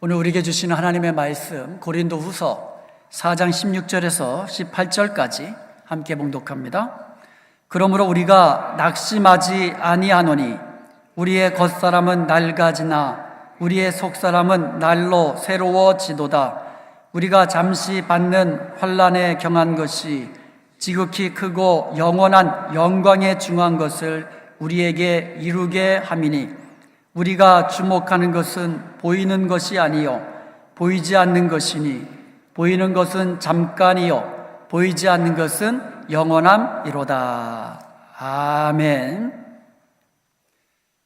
오늘 우리에게 주시는 하나님의 말씀 고린도후서 4장 16절에서 18절까지 함께 봉독합니다. 그러므로 우리가 낙심하지 아니하노니 우리의 겉사람은 낡아지나 우리의 속사람은 날로 새로워지도다. 우리가 잠시 받는 환난에 경한 것이 지극히 크고 영원한 영광에 중한 것을 우리에게 이루게 함이니 우리가 주목하는 것은 보이는 것이 아니요 보이지 않는 것이니 보이는 것은 잠깐이요 보이지 않는 것은 영원함이로다. 아멘.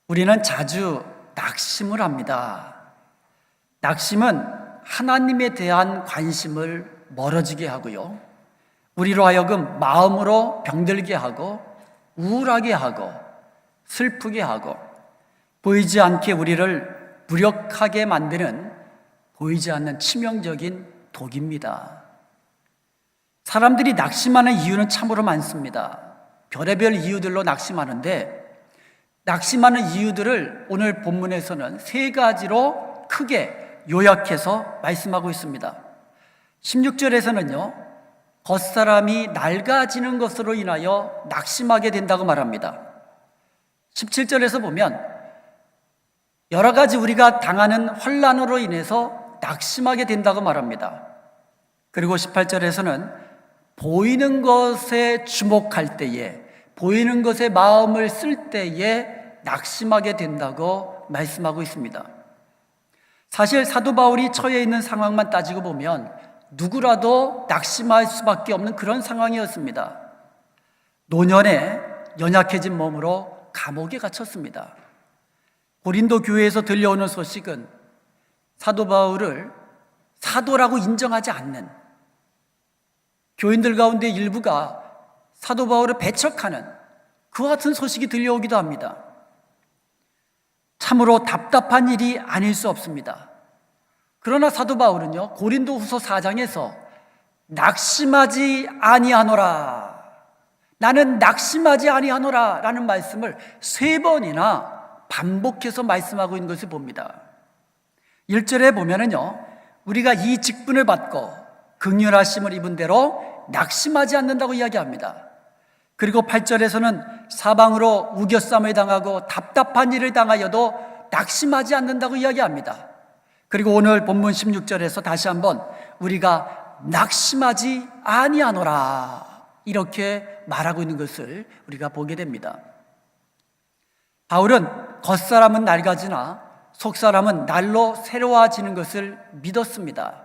우리는 자주 낙심을 합니다. 낙심은 하나님에 대한 관심을 멀어지게 하고요, 우리로 하여금 마음으로 병들게 하고 우울하게 하고 슬프게 하고 보이지 않게 우리를 무력하게 만드는 보이지 않는 치명적인 독입니다. 사람들이 낙심하는 이유는 참으로 많습니다. 별의별 이유들로 낙심하는데, 낙심하는 이유들을 오늘 본문에서는 세 가지로 크게 요약해서 말씀하고 있습니다. 16절에서는요, 겉사람이 낡아지는 것으로 인하여 낙심하게 된다고 말합니다. 17절에서 보면 여러 가지 우리가 당하는 환난으로 인해서 낙심하게 된다고 말합니다. 그리고 18절에서는 보이는 것에 주목할 때에, 보이는 것에 마음을 쓸 때에 낙심하게 된다고 말씀하고 있습니다. 사실 사도 바울이 처해 있는 상황만 따지고 보면 누구라도 낙심할 수밖에 없는 그런 상황이었습니다. 노년에 연약해진 몸으로 감옥에 갇혔습니다. 고린도 교회에서 들려오는 소식은 사도 바울을 사도라고 인정하지 않는 교인들 가운데 일부가 사도 바울을 배척하는 그와 같은 소식이 들려오기도 합니다. 참으로 답답한 일이 아닐 수 없습니다. 그러나 사도 바울은요, 고린도후서 4장에서 낙심하지 아니하노라, 나는 낙심하지 아니하노라 라는 말씀을 3번이나 반복해서 말씀하고 있는 것을 봅니다. 1절에 보면은요, 우리가 이 직분을 받고 긍휼하심을 입은 대로 낙심하지 않는다고 이야기합니다. 그리고 8절에서는 사방으로 우겨쌈을 당하고 답답한 일을 당하여도 낙심하지 않는다고 이야기합니다. 그리고 오늘 본문 16절에서 다시 한번 우리가 낙심하지 아니하노라 이렇게 말하고 있는 것을 우리가 보게 됩니다. 바울은 겉사람은 낡아지나 속사람은 날로 새로워지는 것을 믿었습니다.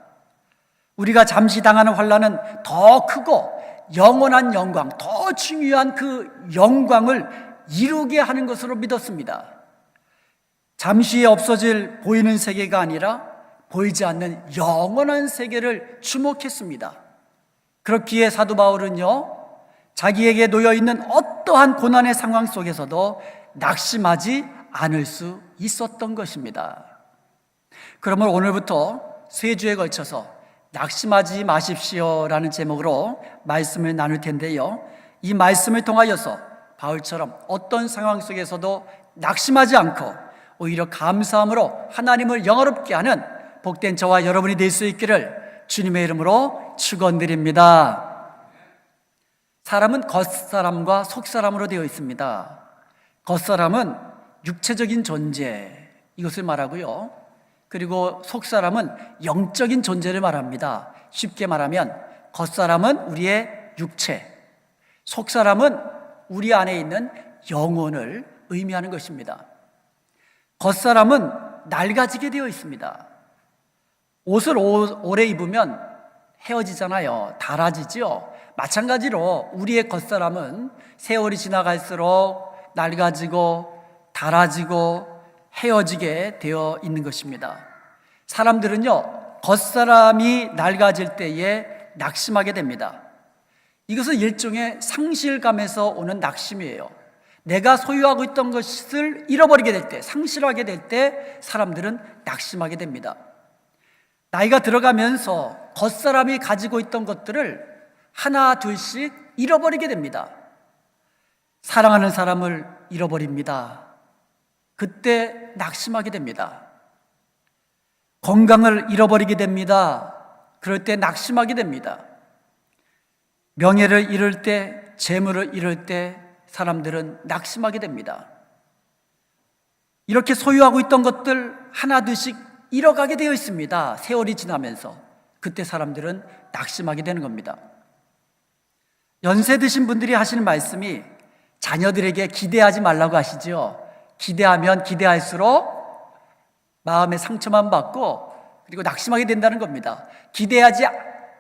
우리가 잠시 당하는 환난은 더 크고 영원한 영광, 더 중요한 그 영광을 이루게 하는 것으로 믿었습니다. 잠시에 없어질 보이는 세계가 아니라 보이지 않는 영원한 세계를 주목했습니다. 그렇기에 사도 바울은요, 자기에게 놓여있는 어떠한 고난의 상황 속에서도 낙심하지 않을 수 있었던 것입니다. 그러면 오늘부터 3주에 걸쳐서 낙심하지 마십시오라는 제목으로 말씀을 나눌 텐데요, 이 말씀을 통하여서 바울처럼 어떤 상황 속에서도 낙심하지 않고 오히려 감사함으로 하나님을 영화롭게 하는 복된 저와 여러분이 될 수 있기를 주님의 이름으로 축원드립니다. 사람은 겉사람과 속사람으로 되어 있습니다. 겉사람은 육체적인 존재, 이것을 말하고요, 그리고 속사람은 영적인 존재를 말합니다. 쉽게 말하면 겉사람은 우리의 육체, 속사람은 우리 안에 있는 영혼을 의미하는 것입니다. 겉사람은 낡아지게 되어 있습니다. 옷을 오래 입으면 헤어지잖아요. 닳아지죠. 마찬가지로 우리의 겉사람은 세월이 지나갈수록 낡아지고 닳아지고 헤어지게 되어 있는 것입니다. 사람들은요, 겉사람이 낡아질 때에 낙심하게 됩니다. 이것은 일종의 상실감에서 오는 낙심이에요. 내가 소유하고 있던 것을 잃어버리게 될 때, 상실하게 될 때 사람들은 낙심하게 됩니다. 나이가 들어가면서 겉사람이 가지고 있던 것들을 하나 둘씩 잃어버리게 됩니다. 사랑하는 사람을 잃어버립니다. 그때 낙심하게 됩니다. 건강을 잃어버리게 됩니다. 그럴 때 낙심하게 됩니다. 명예를 잃을 때, 재물을 잃을 때 사람들은 낙심하게 됩니다. 이렇게 소유하고 있던 것들 하나둘씩 잃어가게 되어 있습니다. 세월이 지나면서. 그때 사람들은 낙심하게 되는 겁니다. 연세 드신 분들이 하시는 말씀이 자녀들에게 기대하지 말라고 하시죠. 기대하면 기대할수록 마음의 상처만 받고 그리고 낙심하게 된다는 겁니다. 기대하지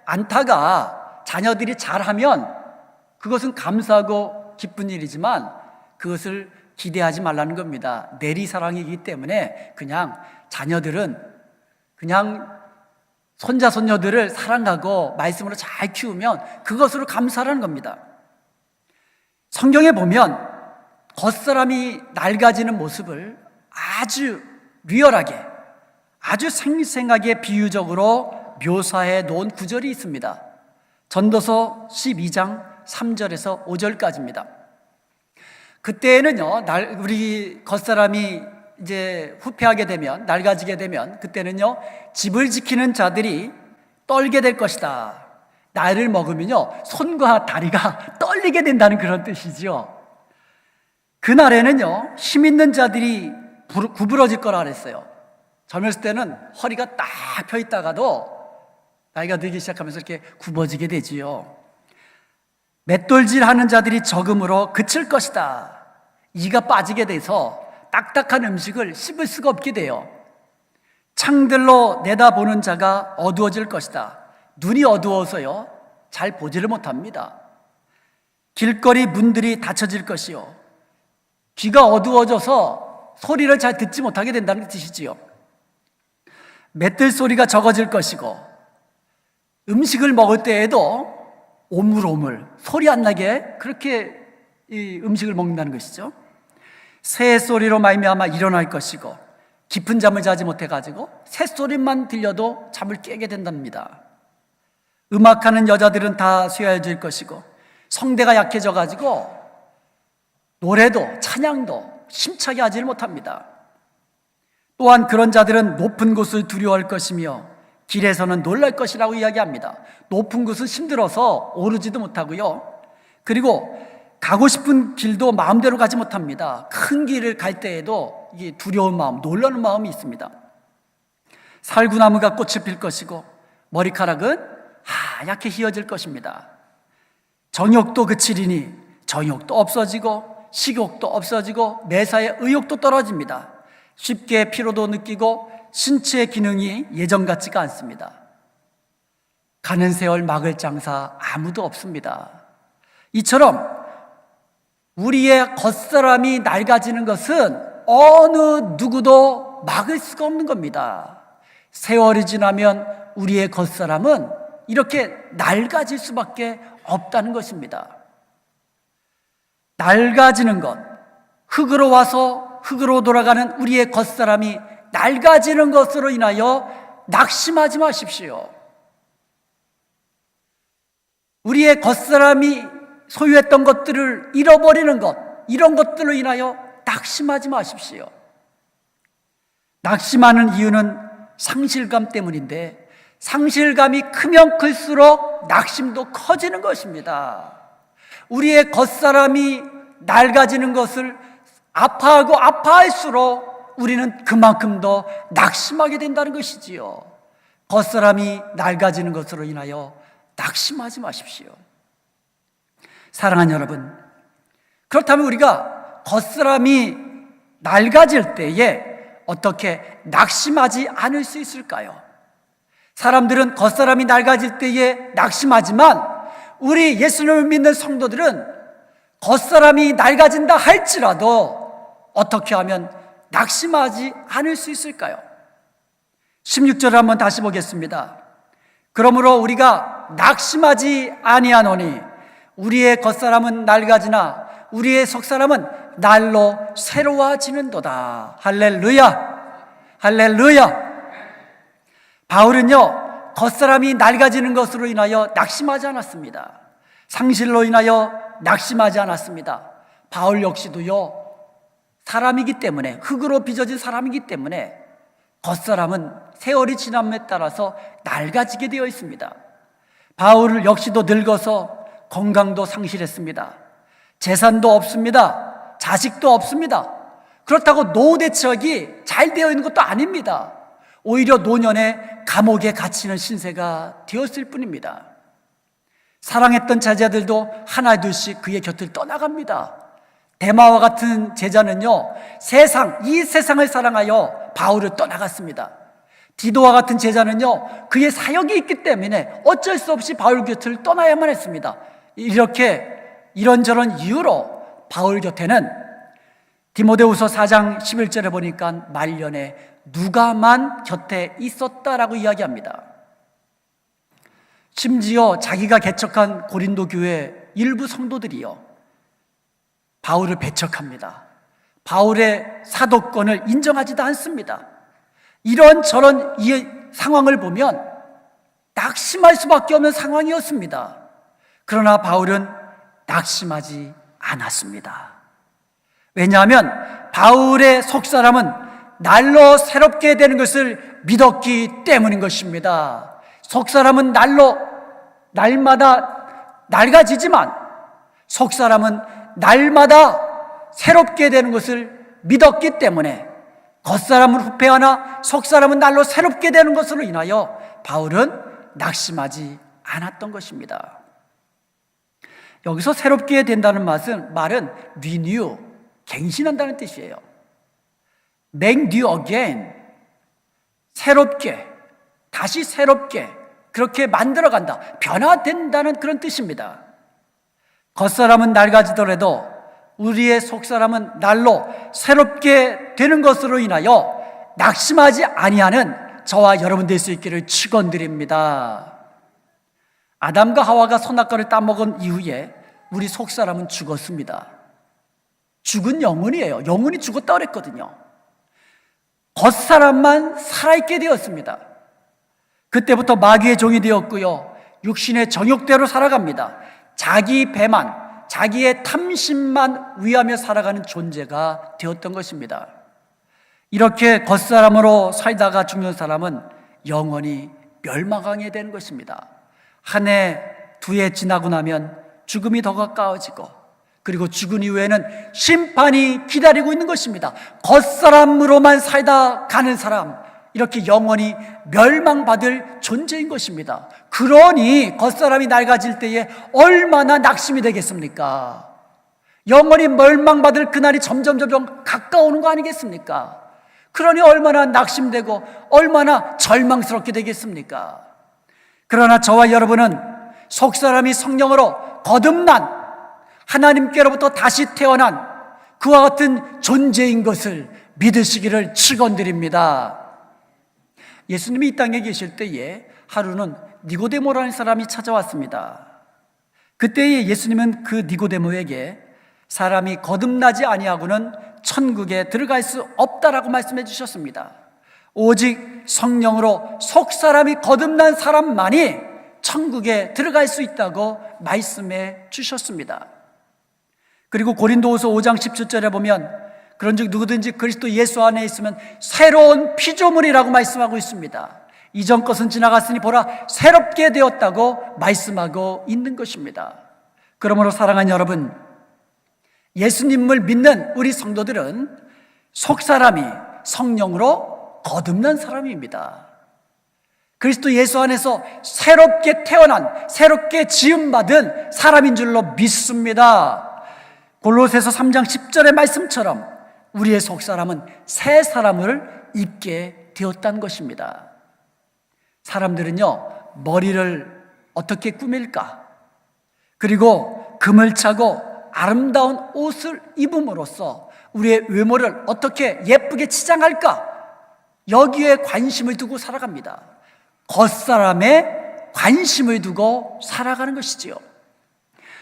않다가 자녀들이 잘하면 그것은 감사하고 기쁜 일이지만 그것을 기대하지 말라는 겁니다. 내리사랑이기 때문에 그냥 자녀들은 그냥 손자 손녀들을 사랑하고 말씀으로 잘 키우면 그것으로 감사하라는 겁니다. 성경에 보면 겉사람이 낡아지는 모습을 아주 리얼하게, 아주 생생하게 비유적으로 묘사해 놓은 구절이 있습니다. 전도서 12장 3절에서 5절까지입니다. 그때는요, 우리 겉사람이 이제 후패하게 되면, 낡아지게 되면, 그때는요, 집을 지키는 자들이 떨게 될 것이다. 나이를 먹으면요, 손과 다리가 떨리게 된다는 그런 뜻이죠. 그날에는요, 힘 있는 자들이 구부러질 거라 그랬어요. 젊었을 때는 허리가 딱 펴 있다가도 나이가 들기 시작하면서 이렇게 굽어지게 되지요. 맷돌질 하는 자들이 적음으로 그칠 것이다. 이가 빠지게 돼서 딱딱한 음식을 씹을 수가 없게 돼요. 창들로 내다보는 자가 어두워질 것이다. 눈이 어두워서요, 잘 보지를 못합니다. 길거리 문들이 닫혀질 것이요, 귀가 어두워져서 소리를 잘 듣지 못하게 된다는 뜻이지요. 맷들 소리가 적어질 것이고, 음식을 먹을 때에도 오물오물 소리 안 나게 그렇게 이 음식을 먹는다는 것이죠. 새 소리로 말미암아 일어날 것이고, 깊은 잠을 자지 못해가지고 새 소리만 들려도 잠을 깨게 된답니다. 음악하는 여자들은 다 쇠할질 것이고, 성대가 약해져가지고 노래도 찬양도 힘차게 하지를 못합니다. 또한 그런 자들은 높은 곳을 두려워할 것이며 길에서는 놀랄 것이라고 이야기합니다. 높은 곳은 힘들어서 오르지도 못하고요, 그리고 가고 싶은 길도 마음대로 가지 못합니다. 큰 길을 갈 때에도 이게 두려운 마음, 놀라는 마음이 있습니다. 살구나무가 꽃을 필 것이고 머리카락은 하얗게 휘어질 것입니다. 정욕도 그치리니 정욕도 없어지고 식욕도 없어지고 매사의 의욕도 떨어집니다. 쉽게 피로도 느끼고 신체의 기능이 예전 같지가 않습니다. 가는 세월 막을 장사 아무도 없습니다. 이처럼 우리의 겉사람이 낡아지는 것은 어느 누구도 막을 수가 없는 겁니다. 세월이 지나면 우리의 겉사람은 이렇게 낡아질 수밖에 없다는 것입니다. 낡아지는 것, 흙으로 와서 흙으로 돌아가는 우리의 겉사람이 낡아지는 것으로 인하여 낙심하지 마십시오. 우리의 겉사람이 소유했던 것들을 잃어버리는 것, 이런 것들로 인하여 낙심하지 마십시오. 낙심하는 이유는 상실감 때문인데, 상실감이 크면 클수록 낙심도 커지는 것입니다. 우리의 겉사람이 낡아지는 것을 아파하고 아파할수록 우리는 그만큼 더 낙심하게 된다는 것이지요. 겉사람이 낡아지는 것으로 인하여 낙심하지 마십시오. 사랑하는 여러분, 그렇다면 우리가 겉사람이 낡아질 때에 어떻게 낙심하지 않을 수 있을까요? 사람들은 겉사람이 낡아질 때에 낙심하지만 우리 예수님을 믿는 성도들은 겉사람이 낡아진다 할지라도 어떻게 하면 낙심하지 않을 수 있을까요? 16절을 한번 다시 보겠습니다. 그러므로 우리가 낙심하지 아니하노니 우리의 겉사람은 낡아지나 우리의 속사람은 날로 새로워지는도다. 할렐루야, 할렐루야. 바울은요, 겉사람이 낡아지는 것으로 인하여 낙심하지 않았습니다. 상실로 인하여 낙심하지 않았습니다. 바울 역시도요, 사람이기 때문에, 흙으로 빚어진 사람이기 때문에 겉사람은 세월이 지남에 따라서 낡아지게 되어 있습니다. 바울 역시도 늙어서 건강도 상실했습니다. 재산도 없습니다. 자식도 없습니다. 그렇다고 노후 대책이 잘 되어 있는 것도 아닙니다. 오히려 노년에 감옥에 갇히는 신세가 되었을 뿐입니다. 사랑했던 제자들도 하나 둘씩 그의 곁을 떠나갑니다. 데마와 같은 제자는요, 이 세상을 사랑하여 바울을 떠나갔습니다. 디도와 같은 제자는요, 그의 사역이 있기 때문에 어쩔 수 없이 바울 곁을 떠나야만 했습니다. 이렇게 이런저런 이유로 바울 곁에는 디모데후서 4장 11절에 보니까 말년에 누가만 곁에 있었다라고 이야기합니다. 심지어 자기가 개척한 고린도 교회 일부 성도들이요, 바울을 배척합니다. 바울의 사도권을 인정하지도 않습니다. 이런저런 이 상황을 보면 낙심할 수밖에 없는 상황이었습니다. 그러나 바울은 낙심하지 않았습니다. 왜냐하면 바울의 속사람은 날로 새롭게 되는 것을 믿었기 때문인 것입니다. 속사람은 날마다 낡아지지만 속사람은 날마다 새롭게 되는 것을 믿었기 때문에 겉사람은 후패하나 속사람은 날로 새롭게 되는 것으로 인하여 바울은 낙심하지 않았던 것입니다. 여기서 새롭게 된다는 말은 renew, 갱신한다는 뜻이에요. make new again, 새롭게, 다시 새롭게 그렇게 만들어간다, 변화된다는 그런 뜻입니다. 겉사람은 낡아지더라도 우리의 속사람은 날로 새롭게 되는 것으로 인하여 낙심하지 아니하는 저와 여러분 될 수 있기를 축원드립니다. 아담과 하와가 선악과를 따먹은 이후에 우리 속사람은 죽었습니다. 죽은 영혼이에요. 영혼이 죽었다 그랬거든요. 겉사람만 살아있게 되었습니다. 그때부터 마귀의 종이 되었고요, 육신의 정욕대로 살아갑니다. 자기 배만, 자기의 탐심만 위하며 살아가는 존재가 되었던 것입니다. 이렇게 겉사람으로 살다가 죽는 사람은 영원히 멸망하게 되는 것입니다. 한 해, 두 해 지나고 나면 죽음이 더 가까워지고, 그리고 죽은 이후에는 심판이 기다리고 있는 것입니다. 겉사람으로만 살다 가는 사람, 이렇게 영원히 멸망받을 존재인 것입니다. 그러니 겉사람이 낡아질 때에 얼마나 낙심이 되겠습니까? 영원히 멸망받을 그날이 점점 가까우는 거 아니겠습니까? 그러니 얼마나 낙심되고 얼마나 절망스럽게 되겠습니까? 그러나 저와 여러분은 속사람이 성령으로 거듭난 하나님께로부터 다시 태어난 그와 같은 존재인 것을 믿으시기를 축원드립니다. 예수님이 이 땅에 계실 때에 하루는 니고데모라는 사람이 찾아왔습니다. 그때에 예수님은 그 니고데모에게 사람이 거듭나지 아니하고는 천국에 들어갈 수 없다라고 말씀해 주셨습니다. 오직 성령으로 속사람이 거듭난 사람만이 천국에 들어갈 수 있다고 말씀해 주셨습니다. 그리고 고린도후서 5장 17절에 보면 그런즉 누구든지 그리스도 예수 안에 있으면 새로운 피조물이라고 말씀하고 있습니다. 이전 것은 지나갔으니 보라 새롭게 되었다고 말씀하고 있는 것입니다. 그러므로 사랑하는 여러분, 예수님을 믿는 우리 성도들은 속사람이 성령으로 거듭난 사람입니다. 그리스도 예수 안에서 새롭게 태어난, 새롭게 지음받은 사람인 줄로 믿습니다. 골로새서 3장 10절의 말씀처럼 우리의 속사람은 새 사람을 입게 되었다는 것입니다. 사람들은요, 머리를 어떻게 꾸밀까? 그리고 금을 차고 아름다운 옷을 입음으로써 우리의 외모를 어떻게 예쁘게 치장할까? 여기에 관심을 두고 살아갑니다. 겉사람에 관심을 두고 살아가는 것이지요.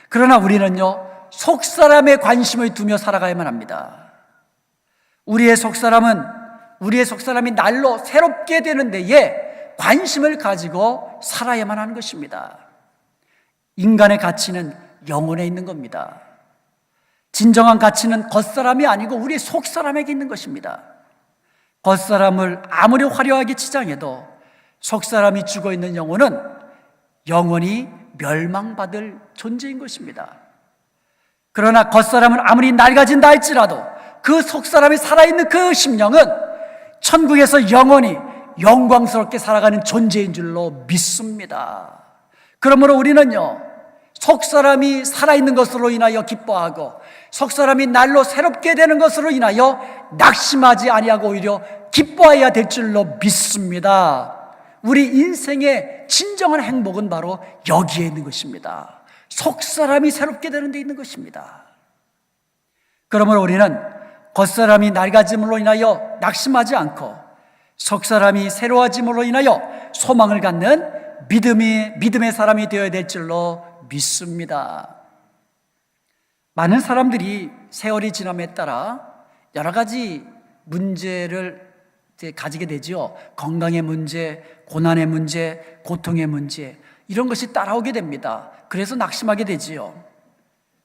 그러나 우리는요, 속사람에 관심을 두며 살아가야만 합니다. 우리의 속사람이 날로 새롭게 되는 데에 관심을 가지고 살아야만 하는 것입니다. 인간의 가치는 영혼에 있는 겁니다. 진정한 가치는 겉사람이 아니고 우리 속사람에게 있는 것입니다. 겉사람을 아무리 화려하게 치장해도 속사람이 죽어있는 영혼은 영원히 멸망받을 존재인 것입니다. 그러나 겉사람은 아무리 낡아진다 할지라도 그 속사람이 살아있는 그 심령은 천국에서 영원히 영광스럽게 살아가는 존재인 줄로 믿습니다. 그러므로 우리는요, 속사람이 살아있는 것으로 인하여 기뻐하고 속사람이 날로 새롭게 되는 것으로 인하여 낙심하지 아니하고 오히려 기뻐해야 될 줄로 믿습니다. 우리 인생의 진정한 행복은 바로 여기에 있는 것입니다. 속사람이 새롭게 되는 데 있는 것입니다. 그러므로 우리는 겉사람이 낡아짐으로 인하여 낙심하지 않고 속사람이 새로워짐으로 인하여 소망을 갖는 믿음의 사람이 되어야 될 줄로 믿습니다. 많은 사람들이 세월이 지남에 따라 여러 가지 문제를 가지게 되죠. 건강의 문제, 고난의 문제, 고통의 문제, 이런 것이 따라오게 됩니다. 그래서 낙심하게 되지요.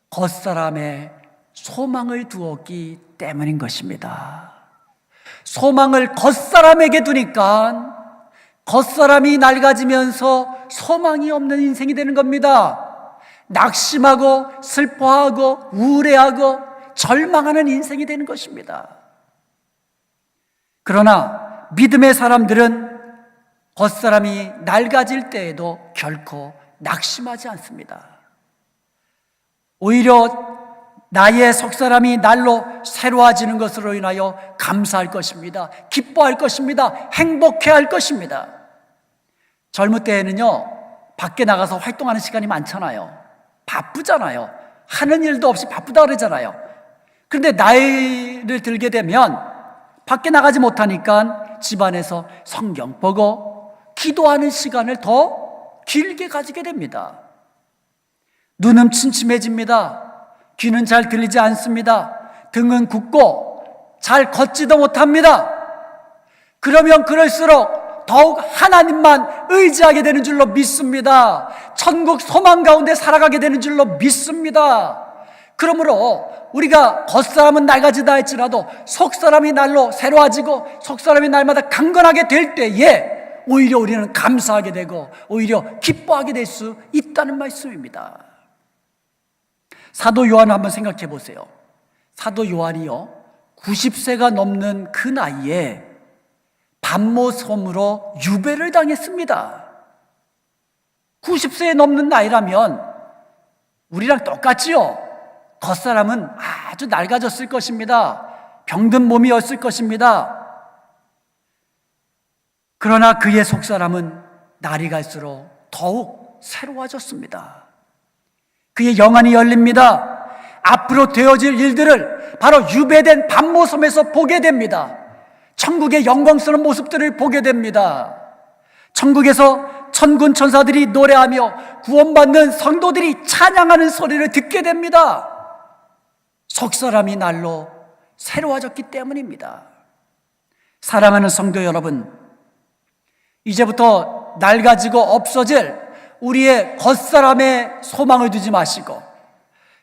겉사람에 소망을 두었기 때문인 것입니다. 소망을 겉사람에게 두니까 겉사람이 낡아지면서 소망이 없는 인생이 되는 겁니다. 낙심하고 슬퍼하고 우울해하고 절망하는 인생이 되는 것입니다. 그러나 믿음의 사람들은 겉사람이 낡아질 때에도 결코 낙심하지 않습니다. 오히려 나의 속사람이 날로 새로워지는 것으로 인하여 감사할 것입니다. 기뻐할 것입니다. 행복해할 것입니다. 젊을 때에는요, 밖에 나가서 활동하는 시간이 많잖아요. 바쁘잖아요. 하는 일도 없이 바쁘다 그러잖아요. 그런데 나이를 들게 되면 밖에 나가지 못하니까 집안에서 성경 보고 기도하는 시간을 더 길게 가지게 됩니다. 눈은 침침해집니다. 귀는 잘 들리지 않습니다. 등은 굽고 잘 걷지도 못합니다. 그러면 그럴수록 더욱 하나님만 의지하게 되는 줄로 믿습니다. 천국 소망 가운데 살아가게 되는 줄로 믿습니다. 그러므로 우리가 겉사람은 낡아지다 할지라도 속사람이 날로 새로워지고 속사람이 날마다 강건하게 될 때에 오히려 우리는 감사하게 되고 오히려 기뻐하게 될 수 있다는 말씀입니다. 사도 요한을 한번 생각해 보세요. 사도 요한이요, 90세가 넘는 그 나이에 반모섬으로 유배를 당했습니다. 90세에 넘는 나이라면 우리랑 똑같지요. 겉사람은 아주 낡아졌을 것입니다. 병든 몸이었을 것입니다. 그러나 그의 속사람은 날이 갈수록 더욱 새로워졌습니다. 그의 영안이 열립니다. 앞으로 되어질 일들을 바로 유배된 반모섬에서 보게 됩니다. 천국의 영광스러운 모습들을 보게 됩니다. 천국에서 천군 천사들이 노래하며 구원받는 성도들이 찬양하는 소리를 듣게 됩니다. 속사람이 날로 새로워졌기 때문입니다. 사랑하는 성도 여러분, 이제부터 낡아지고 없어질 우리의 겉사람에 소망을 두지 마시고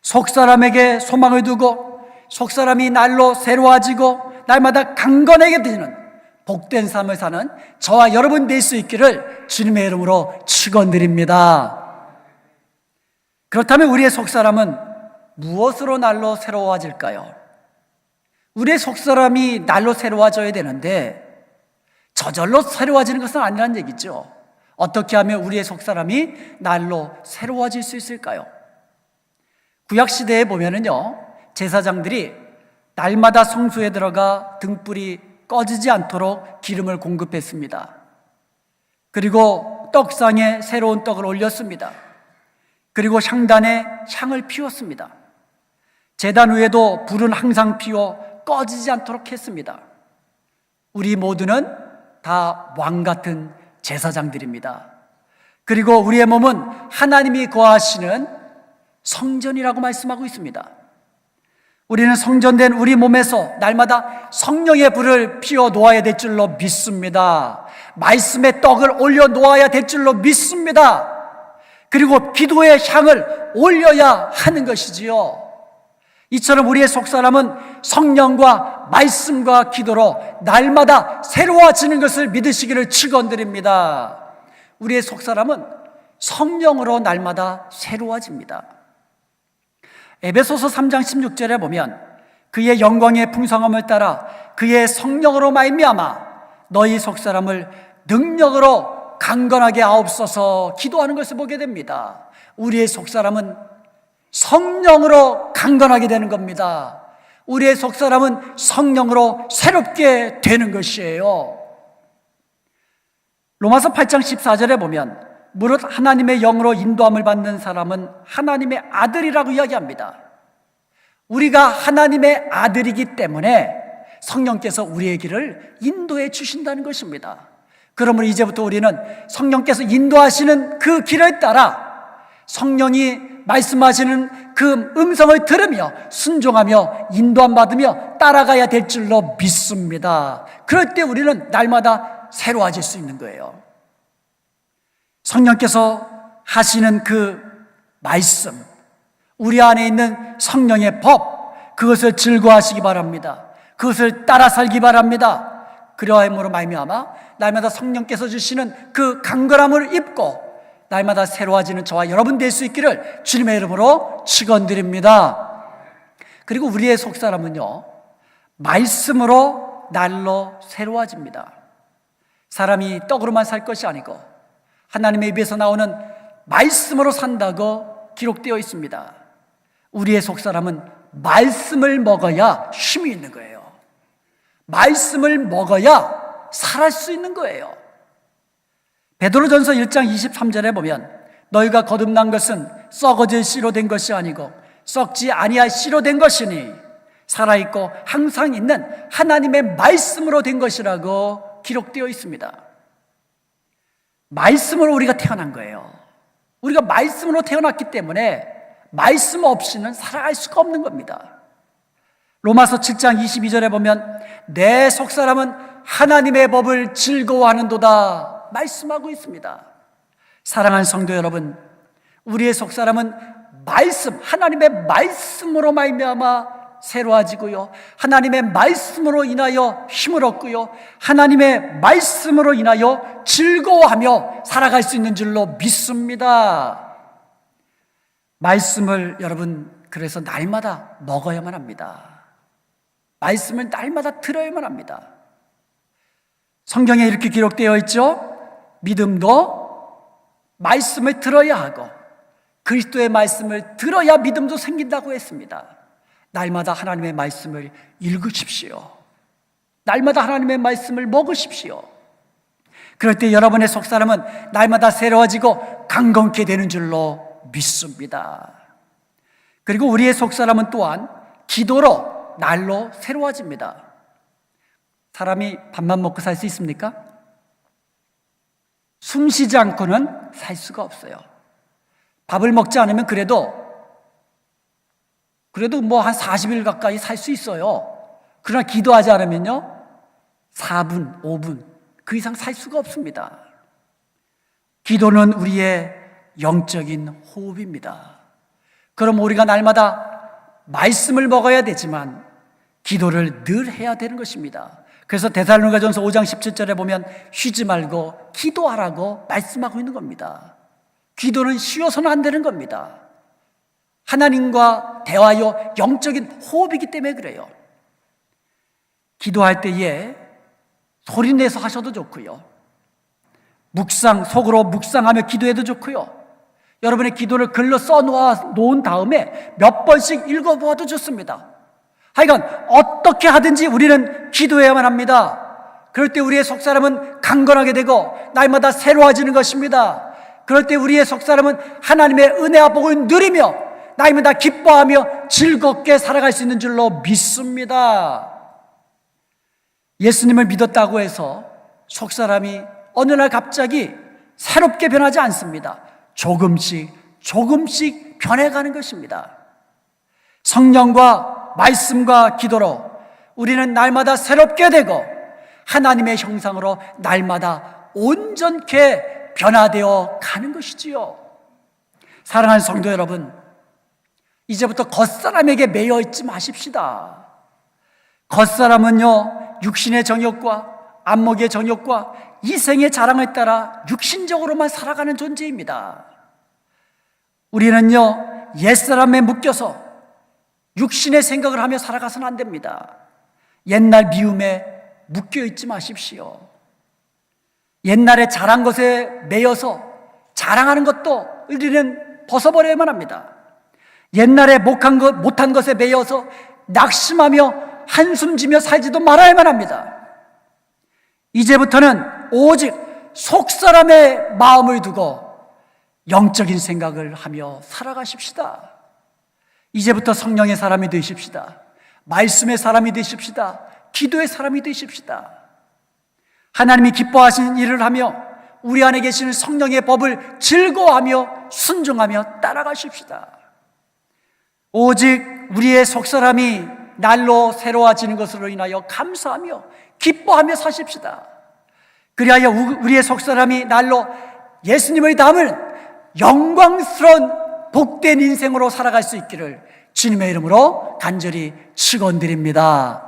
속사람에게 소망을 두고 속사람이 날로 새로워지고 날마다 강건하게 되는 복된 삶을 사는 저와 여러분 될 수 있기를 주님의 이름으로 축원드립니다. 그렇다면 우리의 속사람은 무엇으로 날로 새로워질까요? 우리의 속사람이 날로 새로워져야 되는데 저절로 새로워지는 것은 아니라는 얘기죠. 어떻게 하면 우리의 속사람이 날로 새로워질 수 있을까요? 구약시대에 보면은요, 제사장들이 날마다 성소에 들어가 등불이 꺼지지 않도록 기름을 공급했습니다. 그리고 떡상에 새로운 떡을 올렸습니다. 그리고 향단에 향을 피웠습니다. 제단 위에도 불은 항상 피워 꺼지지 않도록 했습니다. 우리 모두는 다 왕같은 제사장들입니다. 그리고 우리의 몸은 하나님이 거하시는 성전이라고 말씀하고 있습니다. 우리는 성전된 우리 몸에서 날마다 성령의 불을 피워 놓아야 될 줄로 믿습니다. 말씀의 떡을 올려 놓아야 될 줄로 믿습니다. 그리고 기도의 향을 올려야 하는 것이지요. 이처럼 우리의 속사람은 성령과 말씀과 기도로 날마다 새로워지는 것을 믿으시기를 축원드립니다. 우리의 속사람은 성령으로 날마다 새로워집니다. 에베소서 3장 16절에 보면 그의 영광의 풍성함을 따라 그의 성령으로 말미암아 너희 속사람을 능력으로 강건하게 하옵소서 기도하는 것을 보게 됩니다. 우리의 속사람은 성령으로 강건하게 되는 겁니다. 우리의 속사람은 성령으로 새롭게 되는 것이에요. 로마서 8장 14절에 보면 무릇 하나님의 영으로 인도함을 받는 사람은 하나님의 아들이라고 이야기합니다. 우리가 하나님의 아들이기 때문에 성령께서 우리의 길을 인도해 주신다는 것입니다. 그러므로 이제부터 우리는 성령께서 인도하시는 그 길을 따라 성령이 말씀하시는 그 음성을 들으며 순종하며 인도함 받으며 따라가야 될 줄로 믿습니다. 그럴 때 우리는 날마다 새로워질 수 있는 거예요. 성령께서 하시는 그 말씀, 우리 안에 있는 성령의 법, 그것을 즐거워하시기 바랍니다. 그것을 따라 살기 바랍니다. 그러함으로 말미암아 날마다 성령께서 주시는 그 강건함을 입고 날마다 새로워지는 저와 여러분 될 수 있기를 주님의 이름으로 축원드립니다. 그리고 우리의 속사람은요, 말씀으로 날로 새로워집니다. 사람이 떡으로만 살 것이 아니고 하나님의 입에서 나오는 말씀으로 산다고 기록되어 있습니다. 우리의 속사람은 말씀을 먹어야 힘이 있는 거예요. 말씀을 먹어야 살아갈 수 있는 거예요. 베드로전서 1장 23절에 보면 너희가 거듭난 것은 썩어질 씨로 된 것이 아니고 썩지 아니할 씨로 된 것이니 살아있고 항상 있는 하나님의 말씀으로 된 것이라고 기록되어 있습니다. 말씀으로 우리가 태어난 거예요. 우리가 말씀으로 태어났기 때문에 말씀 없이는 살아갈 수가 없는 겁니다. 로마서 7장 22절에 보면 내 속사람은 하나님의 법을 즐거워하는도다 말씀하고 있습니다. 사랑하는 성도 여러분, 우리의 속사람은 말씀, 하나님의 말씀으로 말미암아 새로워지고요, 하나님의 말씀으로 인하여 힘을 얻고요, 하나님의 말씀으로 인하여 즐거워하며 살아갈 수 있는 줄로 믿습니다. 말씀을 여러분 그래서 날마다 먹어야만 합니다. 말씀을 날마다 들어야만 합니다. 성경에 이렇게 기록되어 있죠. 믿음도 말씀을 들어야 하고 그리스도의 말씀을 들어야 믿음도 생긴다고 했습니다. 날마다 하나님의 말씀을 읽으십시오. 날마다 하나님의 말씀을 먹으십시오. 그럴 때 여러분의 속사람은 날마다 새로워지고 강건케 되는 줄로 믿습니다. 그리고 우리의 속사람은 또한 기도로 날로 새로워집니다. 사람이 밥만 먹고 살 수 있습니까? 숨 쉬지 않고는 살 수가 없어요. 밥을 먹지 않으면 그래도 뭐 한 40일 가까이 살 수 있어요. 그러나 기도하지 않으면요 4분, 5분 그 이상 살 수가 없습니다. 기도는 우리의 영적인 호흡입니다. 그럼 우리가 날마다 말씀을 먹어야 되지만 기도를 늘 해야 되는 것입니다. 그래서 데살로니가전서 5장 17절에 보면 쉬지 말고 기도하라고 말씀하고 있는 겁니다. 기도는 쉬어서는 안 되는 겁니다. 하나님과 대화요 영적인 호흡이기 때문에 그래요. 기도할 때에 소리내서 하셔도 좋고요, 속으로 묵상하며 기도해도 좋고요, 여러분의 기도를 글로 써놓은 다음에 몇 번씩 읽어보아도 좋습니다. 하여간 어떻게 하든지 우리는 기도해야만 합니다. 그럴 때 우리의 속사람은 강건하게 되고 날마다 새로워지는 것입니다. 그럴 때 우리의 속사람은 하나님의 은혜와 복을 누리며 날마다 기뻐하며 즐겁게 살아갈 수 있는 줄로 믿습니다. 예수님을 믿었다고 해서 속사람이 어느 날 갑자기 새롭게 변하지 않습니다. 조금씩 변해가는 것입니다. 성령과 말씀과 기도로 우리는 날마다 새롭게 되고 하나님의 형상으로 날마다 온전케 변화되어 가는 것이지요. 사랑하는 성도 여러분, 이제부터 겉사람에게 매여 있지 마십시다. 겉사람은요, 육신의 정욕과 안목의 정욕과 이생의 자랑을 따라 육신적으로만 살아가는 존재입니다. 우리는요, 옛사람에 묶여서 육신의 생각을 하며 살아가서는 안 됩니다. 옛날 미움에 묶여 있지 마십시오. 옛날에 잘한 것에 매여서 자랑하는 것도 우리는 벗어버려야만 합니다. 옛날에 못한 것에 매여서 낙심하며 한숨 지며 살지도 말아야만 합니다. 이제부터는 오직 속사람의 마음을 두고 영적인 생각을 하며 살아가십시다. 이제부터 성령의 사람이 되십시다. 말씀의 사람이 되십시다. 기도의 사람이 되십시다. 하나님이 기뻐하시는 일을 하며 우리 안에 계시는 성령의 법을 즐거워하며 순종하며 따라가십시다. 오직 우리의 속사람이 날로 새로워지는 것으로 인하여 감사하며 기뻐하며 사십시다. 그리하여 우리의 속사람이 날로 예수님의 담은 영광스러운 복된 인생으로 살아갈 수 있기를 주님의 이름으로 간절히 축원드립니다.